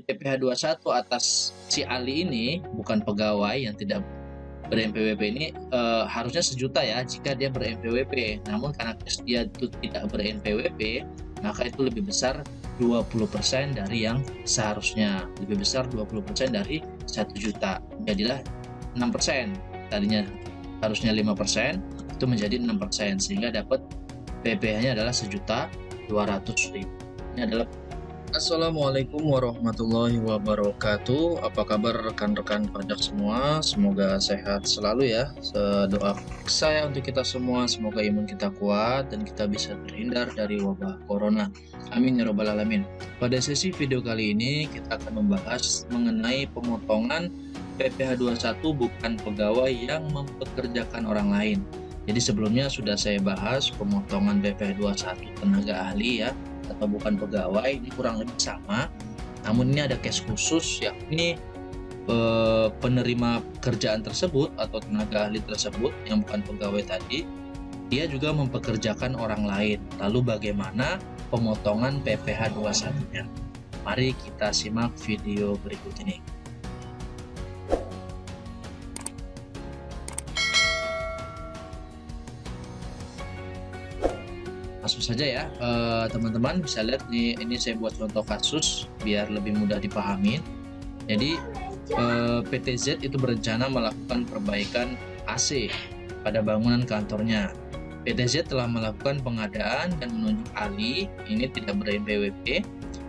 PPh 21 atas si Ali ini, bukan pegawai yang tidak ber-NPWP ini, harusnya sejuta ya jika dia ber-NPWP. Namun karena dia itu tidak ber-NPWP, maka itu lebih besar 20% dari yang seharusnya. Lebih besar 20% dari 1 juta. Jadilah 6%. Tadinya harusnya 5%, itu menjadi 6%. Sehingga dapat PPh-nya adalah 1.200.000. Ini adalah. Assalamualaikum warahmatullahi wabarakatuh. Apa kabar rekan-rekan pajak semua? Semoga sehat selalu ya. Doa saya untuk kita semua, semoga imun kita kuat dan kita bisa terhindar dari wabah corona. Amin ya robbal alamin. Pada sesi video kali ini kita akan membahas mengenai pemotongan PPh 21 bukan pegawai yang mempekerjakan orang lain. Jadi sebelumnya sudah saya bahas pemotongan PPh 21 tenaga ahli ya, atau bukan pegawai, ini kurang lebih sama. Namun ini ada case khusus, yakni penerima kerjaan tersebut atau tenaga ahli tersebut yang bukan pegawai tadi, dia juga mempekerjakan orang lain. Lalu bagaimana pemotongan PPh 21-nya? Mari kita simak video berikut ini. Langsung saja ya, teman-teman bisa lihat nih, ini saya buat contoh kasus biar lebih mudah dipahami. Jadi PTZ itu berencana melakukan perbaikan AC pada bangunan kantornya. PTZ telah melakukan pengadaan dan menunjuk Ali, ini tidak ber-NPWP.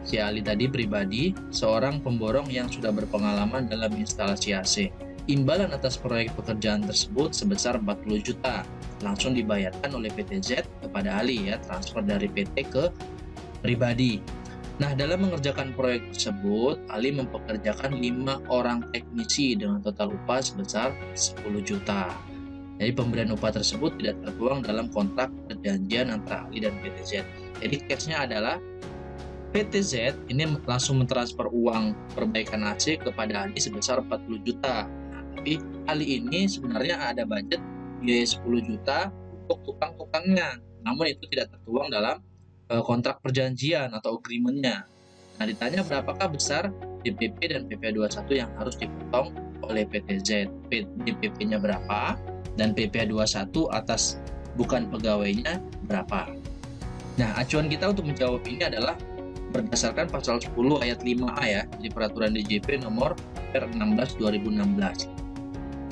Si Ali tadi pribadi, seorang pemborong yang sudah berpengalaman dalam instalasi AC. Imbalan atas proyek pekerjaan tersebut sebesar 40 juta langsung dibayarkan oleh PTZ kepada Ali ya, transfer dari PT ke pribadi. Nah, dalam mengerjakan proyek tersebut, Ali mempekerjakan 5 orang teknisi dengan total upah sebesar 10 juta. Jadi pemberian upah tersebut tidak tertuang dalam kontrak perjanjian antara Ali dan PTZ. Jadi case-nya adalah PTZ ini langsung mentransfer uang perbaikan AC kepada Ali sebesar 40 juta. Tapi Ali ini sebenarnya ada budget biaya 10 juta untuk tukang-tukangnya, namun itu tidak tertuang dalam kontrak perjanjian atau agreement-nya. Nah, ditanya berapakah besar DPP dan PPh 21 yang harus dipotong oleh PTZ, DPP-nya berapa dan PPh 21 atas bukan pegawainya berapa. Nah, acuan kita untuk menjawab ini adalah berdasarkan pasal 10 ayat 5A ya, di peraturan DJP nomor per 16 2016.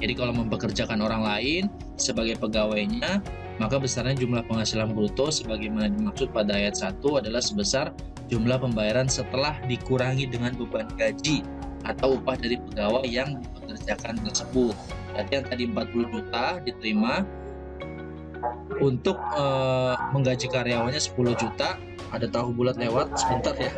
Jadi kalau mempekerjakan orang lain sebagai pegawainya, maka besarnya jumlah penghasilan bruto sebagaimana dimaksud pada ayat 1 adalah sebesar jumlah pembayaran setelah dikurangi dengan beban gaji atau upah dari pegawai yang dipekerjakan tersebut. Berarti yang tadi 40 juta diterima untuk menggaji karyawannya 10 juta. Ada tahu bulat lewat sebentar ya.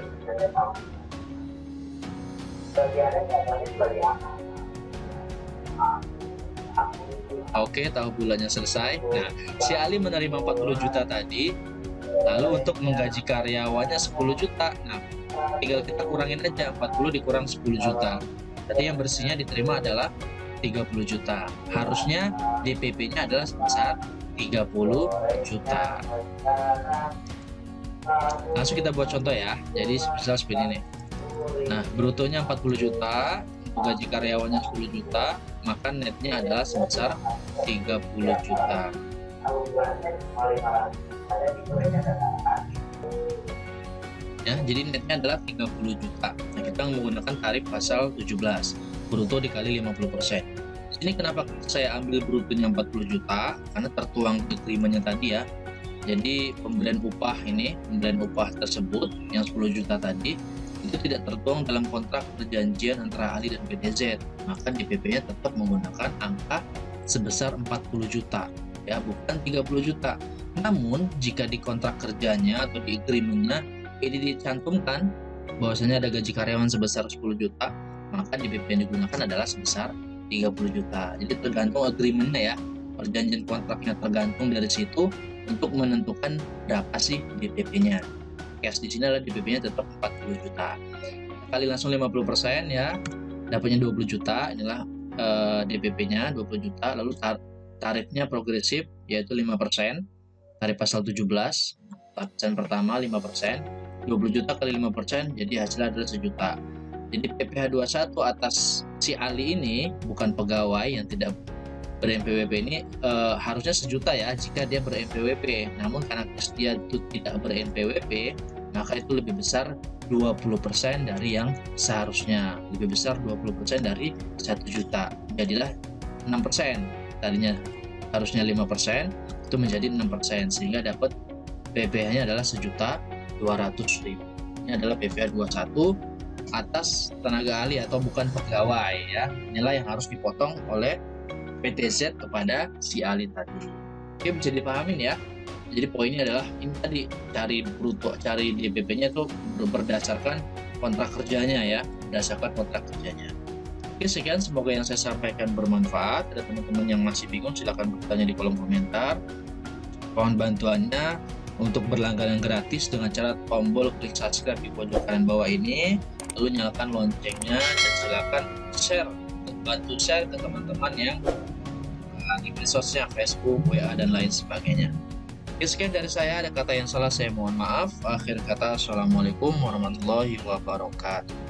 Oke, tahu bulannya selesai. Nah, si Ali menerima 40 juta tadi, lalu untuk menggaji karyawannya 10 juta. Nah, tinggal kita kurangin aja, 40 dikurang 10 juta. Jadi yang bersihnya diterima adalah 30 juta. Harusnya DPP-nya adalah sebesar 30 juta. Langsung kita buat contoh ya. Jadi misal seperti ini. Nah, brutonya 40 juta, gaji karyawannya 10 juta, maka netnya adalah sebesar 30 juta. Ya, jadi netnya adalah 30 juta. Nah, kita menggunakan tarif pasal 17, bruto dikali 50%. Ini kenapa saya ambil brutonya 40 juta? Karena tertuang di agreement-nya tadi ya. Jadi pemberian upah tersebut yang 10 juta tadi itu tidak tertuang dalam kontrak perjanjian antara Ali dan PTZ, maka DPP-nya tetap menggunakan angka sebesar 40 juta ya, bukan 30 juta. Namun jika di kontrak kerjanya atau di agreement-nya ini dicantumkan bahwasanya ada gaji karyawan sebesar 10 juta, maka DPP yang digunakan adalah sebesar 30 juta. Jadi tergantung agreement-nya ya, perjanjian kontraknya tergantung dari situ untuk menentukan berapa sih DPP-nya. Cash di sini adalah DPP-nya tetap 40 juta. Kali langsung 50% ya, dapatnya 20 juta. Inilah DPP-nya 20 juta. Lalu tarifnya progresif yaitu 5%. Tarif pasal 17. Persen pertama 5%. 20 juta kali 5% jadi hasilnya adalah 1 juta. Jadi PPh 21 atas si Ali ini, bukan pegawai yang tidak ber-NPWP ini, harusnya sejuta ya jika dia ber-NPWP. Namun karena dia itu tidak ber-NPWP, maka itu lebih besar 20% dari yang seharusnya. Lebih besar 20% dari 1 juta. Jadilah 6%. Tadinya harusnya 5%, itu menjadi 6%, sehingga dapat PPh-nya adalah 1.200.000. Ini adalah PPh 21 atas tenaga ahli atau bukan pegawai ya. Inilah yang harus dipotong oleh PTZ kepada si ahli tadi. Oke, bisa dipahamin ya. Jadi poinnya adalah ini tadi, cari bruto, cari DPP-nya itu berdasarkan kontrak kerjanya ya, berdasarkan kontrak kerjanya. Oke, sekian, semoga yang saya sampaikan bermanfaat. Ada teman-teman yang masih bingung, silakan bertanya di kolom komentar. Mohon bantuannya untuk berlangganan gratis dengan cara tombol klik subscribe di pojok kanan bawah ini, lalu nyalakan loncengnya dan silakan share, bantu share ke teman-teman yang di medsosnya, Facebook, WA, dan lain sebagainya. Oke, sekian dari saya. Ada kata yang salah, saya mohon maaf. Akhir kata, assalamualaikum warahmatullahi wabarakatuh.